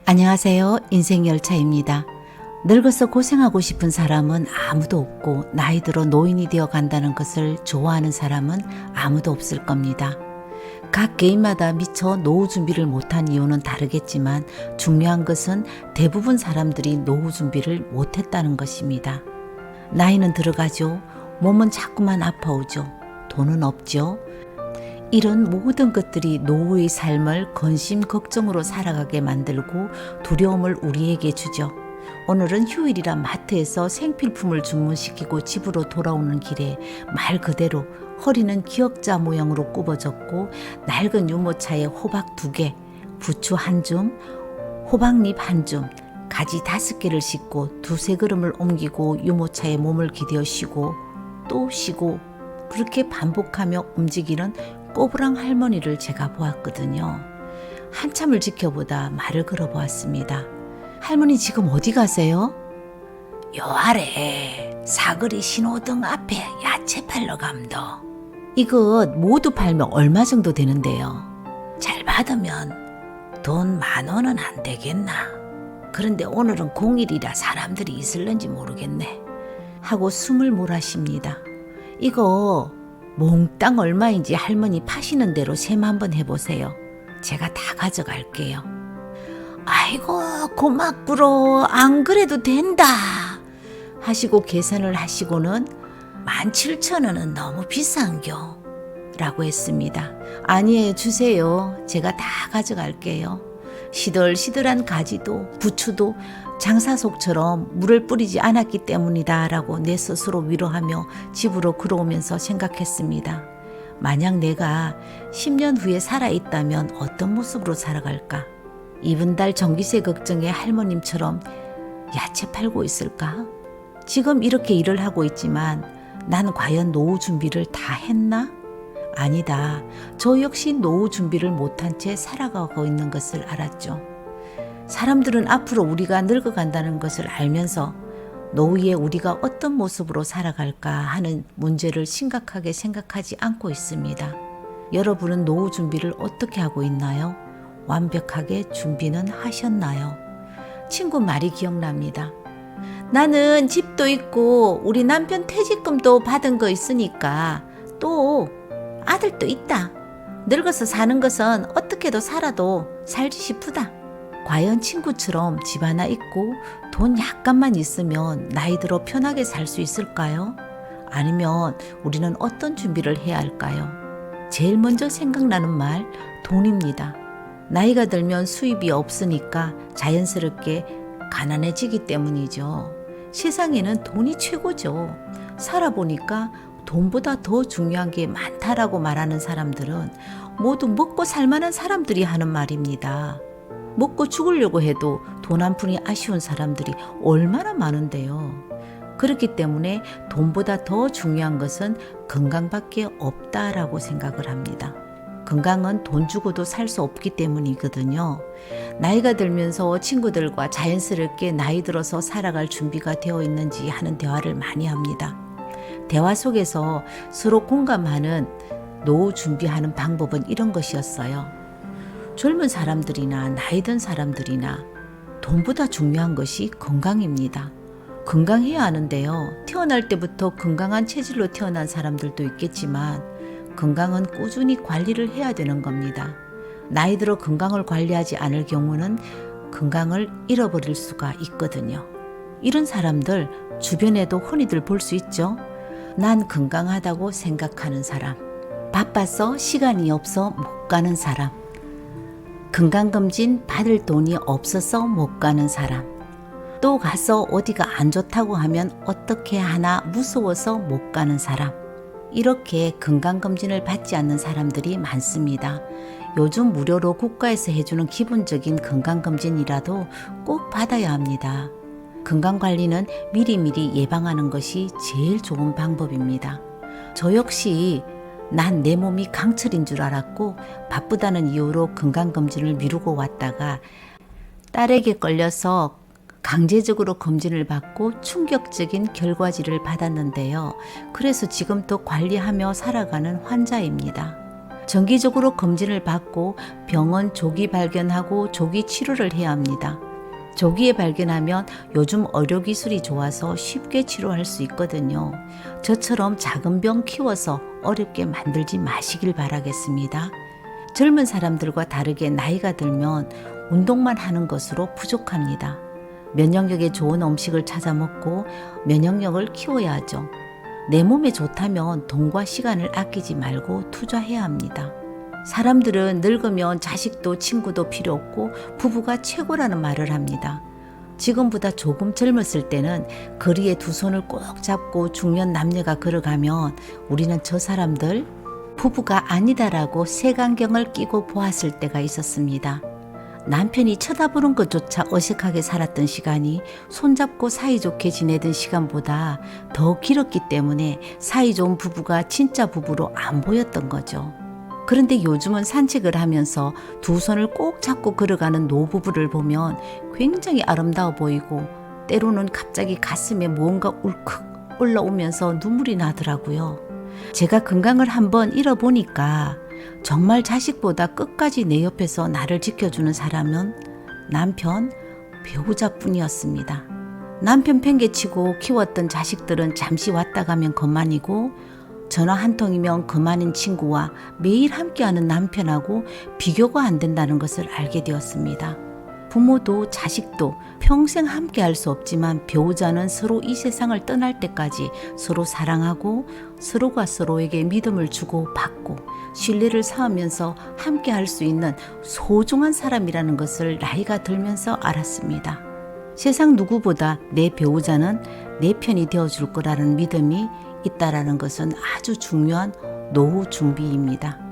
안녕하세요. 인생열차입니다. 늙어서 고생하고 싶은 사람은 아무도 없고 나이 들어 노인이 되어 간다는 것을 좋아하는 사람은 아무도 없을 겁니다. 각 개인마다 미처 노후 준비를 못한 이유는 다르겠지만 중요한 것은 대부분 사람들이 노후 준비를 못했다는 것입니다. 나이는 들어가죠. 몸은 자꾸만 아파오죠. 돈은 없죠. 이런 모든 것들이 노후의 삶을 근심 걱정으로 살아가게 만들고 두려움을 우리에게 주죠. 오늘은 휴일이라 마트에서 생필품을 주문시키고 집으로 돌아오는 길에 말 그대로 허리는 기역자 모양으로 굽어졌고 낡은 유모차에 호박 2개, 부추 1줌, 호박잎 1줌, 가지 5개를 싣고 2-3걸음을 옮기고 유모차에 몸을 기대어 쉬고 또 쉬고 그렇게 반복하며 움직이는 꼬부랑 할머니를 제가 보았거든요. 한참을 지켜보다 말을 걸어보았습니다. 할머니 지금 어디 가세요? 요 아래 사거리 신호등 앞에 야채 팔러 감도. 이것 모두 팔면 얼마 정도 되는데요? 잘 받으면 돈 10,000원은 안 되겠나? 그런데 오늘은 공일이라 사람들이 있을런지 모르겠네. 하고 숨을 몰아쉽니다. 이거 몽땅 얼마인지 할머니 파시는 대로 셈 한번 해보세요. 제가 다 가져갈게요. 아이고 고맙구로 안 그래도 된다 하시고 계산을 하시고는 17,000원은 너무 비싼겨 라고 했습니다. 아니에요, 주세요. 제가 다 가져갈게요. 시들시들한 가지도 부추도 장사 속처럼 물을 뿌리지 않았기 때문이다 라고 내 스스로 위로하며 집으로 걸어오면서 생각했습니다. 만약 내가 10년 후에 살아있다면 어떤 모습으로 살아갈까? 이번 달 전기세 걱정에 할머님처럼 야채 팔고 있을까? 지금 이렇게 일을 하고 있지만 난 과연 노후 준비를 다 했나? 아니다. 저 역시 노후 준비를 못한 채 살아가고 있는 것을 알았죠. 사람들은 앞으로 우리가 늙어간다는 것을 알면서 노후에 우리가 어떤 모습으로 살아갈까 하는 문제를 심각하게 생각하지 않고 있습니다. 여러분은 노후 준비를 어떻게 하고 있나요? 완벽하게 준비는 하셨나요? 친구 말이 기억납니다. 나는 집도 있고 우리 남편 퇴직금도 받은 거 있으니까 또 아들도 있다. 늙어서 사는 것은 어떻게도 살아도 살지 싶다. 과연 친구처럼 집 하나 있고 돈 약간만 있으면 나이 들어 편하게 살 수 있을까요? 아니면 우리는 어떤 준비를 해야 할까요? 제일 먼저 생각나는 말, 돈입니다. 나이가 들면 수입이 없으니까 자연스럽게 가난해지기 때문이죠. 세상에는 돈이 최고죠. 살아보니까 돈보다 더 중요한 게 많다라고 말하는 사람들은 모두 먹고 살만한 사람들이 하는 말입니다. 먹고 죽으려고 해도 돈 한 푼이 아쉬운 사람들이 얼마나 많은데요. 그렇기 때문에 돈보다 더 중요한 것은 건강밖에 없다라고 생각을 합니다. 건강은 돈 주고도 살 수 없기 때문이거든요. 나이가 들면서 친구들과 자연스럽게 나이 들어서 살아갈 준비가 되어 있는지 하는 대화를 많이 합니다. 대화 속에서 서로 공감하는 노후 준비하는 방법은 이런 것이었어요. 젊은 사람들이나 나이 든 사람들이나 돈보다 중요한 것이 건강입니다. 건강해야 하는데요. 태어날 때부터 건강한 체질로 태어난 사람들도 있겠지만 건강은 꾸준히 관리를 해야 되는 겁니다. 나이 들어 건강을 관리하지 않을 경우는 건강을 잃어버릴 수가 있거든요. 이런 사람들 주변에도 흔히들 볼 수 있죠. 난 건강하다고 생각하는 사람, 바빠서 시간이 없어 못 가는 사람, 건강검진 받을 돈이 없어서 못 가는 사람, 또 가서 어디가 안 좋다고 하면 어떻게 하나 무서워서 못 가는 사람, 이렇게 건강검진을 받지 않는 사람들이 많습니다. 요즘 무료로 국가에서 해주는 기본적인 건강검진이라도 꼭 받아야 합니다. 건강관리는 미리미리 예방하는 것이 제일 좋은 방법입니다. 저 역시 난 내 몸이 강철인 줄 알았고 바쁘다는 이유로 건강검진을 미루고 왔다가 딸에게 걸려서 강제적으로 검진을 받고 충격적인 결과지를 받았는데요. 그래서 지금 또 관리하며 살아가는 환자입니다. 정기적으로 검진을 받고 병원 조기 발견하고 조기 치료를 해야 합니다. 조기에 발견하면 요즘 의료기술이 좋아서 쉽게 치료할 수 있거든요. 저처럼 작은 병 키워서 어렵게 만들지 마시길 바라겠습니다. 젊은 사람들과 다르게 나이가 들면 운동만 하는 것으로 부족합니다. 면역력에 좋은 음식을 찾아 먹고 면역력을 키워야 하죠. 내 몸에 좋다면 돈과 시간을 아끼지 말고 투자해야 합니다. 사람들은 늙으면 자식도 친구도 필요 없고 부부가 최고라는 말을 합니다. 지금보다 조금 젊었을 때는 거리에 두 손을 꼭 잡고 중년 남녀가 걸어가면 우리는 저 사람들 부부가 아니다라고 색안경을 끼고 보았을 때가 있었습니다. 남편이 쳐다보는 것조차 어색하게 살았던 시간이 손잡고 사이좋게 지내던 시간보다 더 길었기 때문에 사이좋은 부부가 진짜 부부로 안 보였던 거죠. 그런데 요즘은 산책을 하면서 두 손을 꼭 잡고 걸어가는 노부부를 보면 굉장히 아름다워 보이고 때로는 갑자기 가슴에 무언가 울컥 올라오면서 눈물이 나더라고요. 제가 건강을 한번 잃어보니까 정말 자식보다 끝까지 내 옆에서 나를 지켜주는 사람은 남편, 배우자뿐이었습니다. 남편 팽개치고 키웠던 자식들은 잠시 왔다 가면 그만이고 전화 한 통이면 그만인 친구와 매일 함께하는 남편하고 비교가 안 된다는 것을 알게 되었습니다. 부모도 자식도 평생 함께할 수 없지만 배우자는 서로 이 세상을 떠날 때까지 서로 사랑하고 서로가 서로에게 믿음을 주고 받고 신뢰를 쌓으면서 함께할 수 있는 소중한 사람이라는 것을 나이가 들면서 알았습니다. 세상 누구보다 내 배우자는 내 편이 되어줄 거라는 믿음이 있다라는 것은 아주 중요한 노후 준비입니다.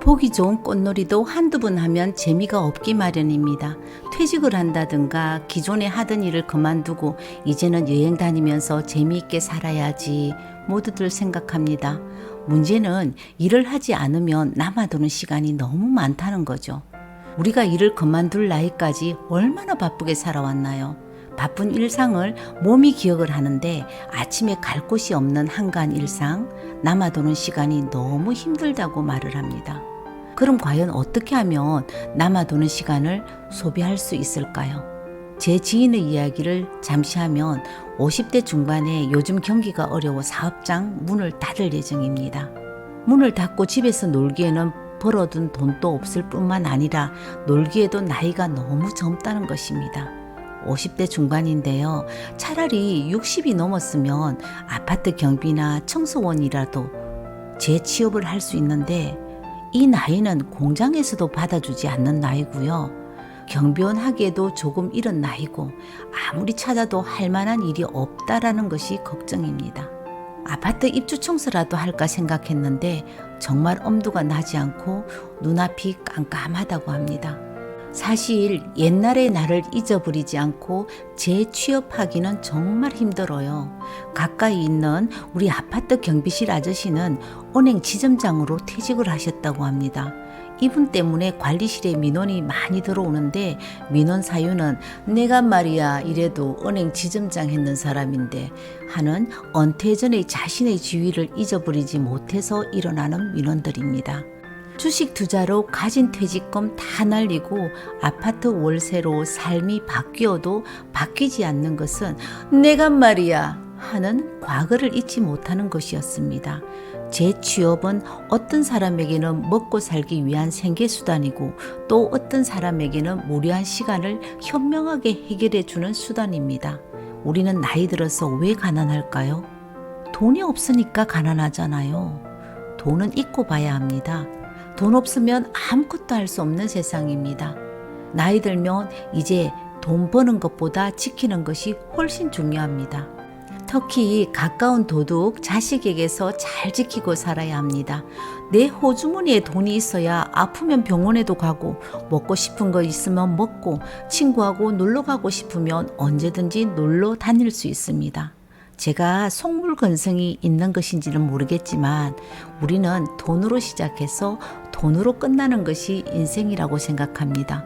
보기 좋은 꽃놀이도 한두 번 하면 재미가 없기 마련입니다. 퇴직을 한다든가 기존에 하던 일을 그만두고 이제는 여행 다니면서 재미있게 살아야지 모두들 생각합니다. 문제는 일을 하지 않으면 남아도는 시간이 너무 많다는 거죠. 우리가 일을 그만둘 나이까지 얼마나 바쁘게 살아왔나요? 바쁜 일상을 몸이 기억을 하는데 아침에 갈 곳이 없는 한가한 일상, 남아도는 시간이 너무 힘들다고 말을 합니다. 그럼 과연 어떻게 하면 남아도는 시간을 소비할 수 있을까요? 제 지인의 이야기를 잠시 하면 50대 중반에 요즘 경기가 어려워 사업장 문을 닫을 예정입니다. 문을 닫고 집에서 놀기에는 벌어둔 돈도 없을 뿐만 아니라 놀기에도 나이가 너무 젊다는 것입니다. 50대 중반인데요. 차라리 60이 넘었으면 아파트 경비나 청소원이라도 재취업을 할 수 있는데 이 나이는 공장에서도 받아주지 않는 나이고요. 경비원 하기에도 조금 이른 나이고 아무리 찾아도 할 만한 일이 없다라는 것이 걱정입니다. 아파트 입주 청소라도 할까 생각했는데 정말 엄두가 나지 않고 눈앞이 깜깜하다고 합니다. 사실 옛날의 나를 잊어버리지 않고 재취업하기는 정말 힘들어요. 가까이 있는 우리 아파트 경비실 아저씨는 은행 지점장으로 퇴직을 하셨다고 합니다. 이분 때문에 관리실에 민원이 많이 들어오는데 민원 사유는 내가 말이야 이래도 은행 지점장 했는 사람인데 하는 은퇴 전의 자신의 지위를 잊어버리지 못해서 일어나는 민원들입니다. 주식 투자로 가진 퇴직금 다 날리고 아파트 월세로 삶이 바뀌어도 바뀌지 않는 것은 내가 말이야 하는 과거를 잊지 못하는 것이었습니다. 재취업은 어떤 사람에게는 먹고 살기 위한 생계수단이고 또 어떤 사람에게는 무료한 시간을 현명하게 해결해주는 수단입니다. 우리는 나이 들어서 왜 가난할까요? 돈이 없으니까 가난하잖아요. 돈은 있고 봐야 합니다. 돈 없으면 아무것도 할 수 없는 세상입니다. 나이 들면 이제 돈 버는 것보다 지키는 것이 훨씬 중요합니다. 특히 가까운 도둑, 자식에게서 잘 지키고 살아야 합니다. 내 호주머니에 돈이 있어야 아프면 병원에도 가고 먹고 싶은 거 있으면 먹고 친구하고 놀러 가고 싶으면 언제든지 놀러 다닐 수 있습니다. 제가 속물건성이 있는 것인지는 모르겠지만 우리는 돈으로 시작해서 돈으로 끝나는 것이 인생이라고 생각합니다.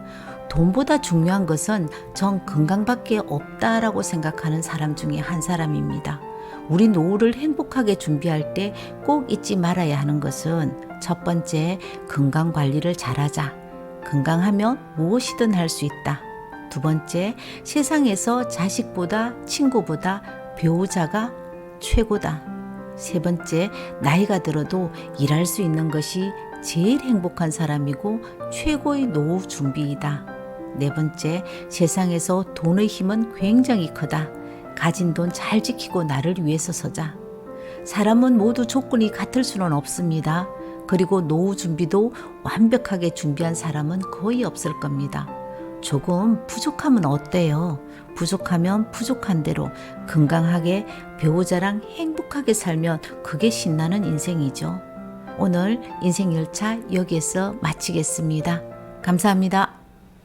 돈보다 중요한 것은 전 건강밖에 없다라고 생각하는 사람 중에 한 사람입니다. 우리 노후를 행복하게 준비할 때 꼭 잊지 말아야 하는 것은 첫 번째, 건강 관리를 잘하자. 건강하면 무엇이든 할 수 있다. 두 번째, 세상에서 자식보다 친구보다 배우자가 최고다. 세 번째, 나이가 들어도 일할 수 있는 것이 제일 행복한 사람이고 최고의 노후 준비이다. 네 번째, 세상에서 돈의 힘은 굉장히 크다. 가진 돈 잘 지키고 나를 위해서 서자. 사람은 모두 조건이 같을 수는 없습니다. 그리고 노후 준비도 완벽하게 준비한 사람은 거의 없을 겁니다. 조금 부족하면 어때요? 부족하면 부족한 대로 건강하게 배우자랑 행복하게 살면 그게 신나는 인생이죠. 오늘 인생열차 여기에서 마치겠습니다. 감사합니다.